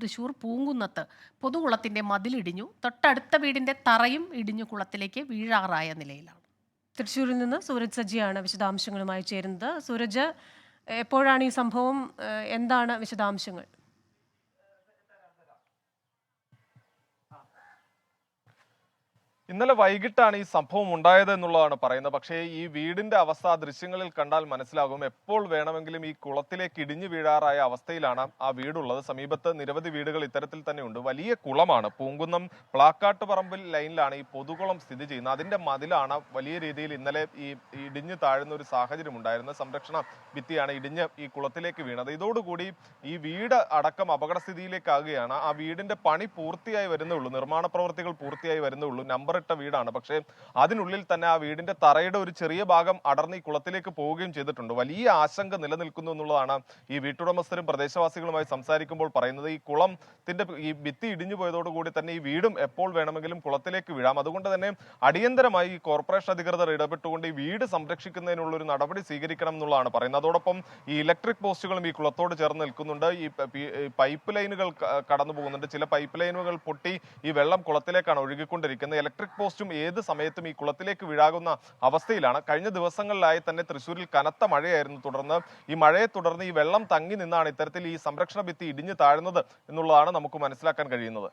തൃശൂർ പൂങ്കുന്നത്ത് പൊതുകുളത്തിന്റെ മതിലിടിഞ്ഞു. തൊട്ടടുത്ത വീടിന്റെ തറയും ഇടിഞ്ഞു കുളത്തിലേക്ക് വീഴാറായ നിലയിലാണ്. തൃശ്ശൂരിൽ നിന്ന് സൂരജ് സജിയാണ് വിശദാംശങ്ങളുമായി ചേരുന്നത്. സൂരജ്, എപ്പോഴാണ് ഈ സംഭവം? എന്താണ് വിശദാംശങ്ങൾ? ഇന്നലെ വൈകിട്ടാണ് ഈ സംഭവം ഉണ്ടായത് എന്നുള്ളതാണ് പറയുന്നത്. പക്ഷേ ഈ വീടിന്റെ അവസ്ഥ ദൃശ്യങ്ങളിൽ കണ്ടാൽ മനസ്സിലാകും. എപ്പോൾ വേണമെങ്കിലും ഈ കുളത്തിലേക്ക് ഇടിഞ്ഞു വീഴാറായ അവസ്ഥയിലാണ് ആ വീടുള്ളത്. സമീപത്ത് നിരവധി വീടുകൾ ഇത്തരത്തിൽ തന്നെയുണ്ട്. വലിയ കുളമാണ്. പൂങ്കുന്നം പ്ലാക്കാട്ടുപറമ്പിൽ ലൈനിലാണ് ഈ പൊതുകുളം സ്ഥിതി ചെയ്യുന്നത്. അതിന്റെ മതിലാണ് വലിയ രീതിയിൽ ഇന്നലെ ഈ ഇടിഞ്ഞു താഴുന്ന ഒരു സാഹചര്യം ഉണ്ടായിരുന്നത്. സംരക്ഷണ ഭിത്തിയാണ് ഇടിഞ്ഞ് ഈ കുളത്തിലേക്ക് വീണത്. ഇതോടുകൂടി ഈ വീട് അടക്കം അപകടസ്ഥിതിയിലേക്കാകുകയാണ്. ആ വീടിന്റെ പണി പൂർത്തിയായി വരുന്നുള്ളൂ, നിർമ്മാണ പ്രവൃത്തികൾ പൂർത്തിയായി വരുന്നുള്ളൂ. നമ്പർ ഇട്ട വീടാണ്. പക്ഷേ അതിനുള്ളിൽ തന്നെ ആ വീടിന്റെ തറയുടെ ഒരു ചെറിയ ഭാഗം അടർന്ന് ഈ കുളത്തിലേക്ക് പോവുകയും ചെയ്തിട്ടുണ്ട്. വലിയ ആശങ്ക നിലനിൽക്കുന്നു എന്നുള്ളതാണ് ഈ വീട്ടുടമസ്ഥരും പ്രദേശവാസികളുമായി സംസാരിക്കുമ്പോൾ പറയുന്നത്. ഈ കുളത്തിന്റെ ഈ ഭിത്തി ഇടിഞ്ഞു പോയതോടുകൂടി തന്നെ ഈ വീടും എപ്പോൾ വേണമെങ്കിലും കുളത്തിലേക്ക് വീഴാം. അതുകൊണ്ട് തന്നെ അടിയന്തരമായി ഈ കോർപ്പറേഷൻ അധികൃതർ ഇടപെട്ടുകൊണ്ട് ഈ വീട് സംരക്ഷിക്കുന്നതിനുള്ള ഒരു നടപടി സ്വീകരിക്കണം എന്നുള്ളതാണ് പറയുന്നത്. അതോടൊപ്പം ഈ ഇലക്ട്രിക് പോസ്റ്റുകളും ഈ കുളത്തോട് ചേർന്ന് നിൽക്കുന്നുണ്ട്. ഈ പൈപ്പ് ലൈനുകൾ കടന്നു പോകുന്നുണ്ട്. ചില പൈപ്പ് ലൈനുകൾ പൊട്ടി ഈ വെള്ളം കുളത്തിലേക്കാണ് ഒഴുകിക്കൊണ്ടിരിക്കുന്നത്. ഇലക്ട്രിക് പോസ്റ്റും ഏത് സമയത്തും ഈ കുളത്തിലേക്ക് വീഴാകുന്ന അവസ്ഥയിലാണ്. കഴിഞ്ഞ ദിവസങ്ങളിലായി തന്നെ തൃശ്ശൂരിൽ കനത്ത മഴയായിരുന്നു. തുടർന്ന് ഈ മഴയെ തുടർന്ന് ഈ വെള്ളം തങ്ങി നിന്നാണ് ഇത്തരത്തിൽ ഈ സംരക്ഷണ ഭിത്തി ഇടിഞ്ഞു താഴുന്നത് എന്നുള്ളതാണ് നമുക്ക് മനസ്സിലാക്കാൻ കഴിയുന്നത്.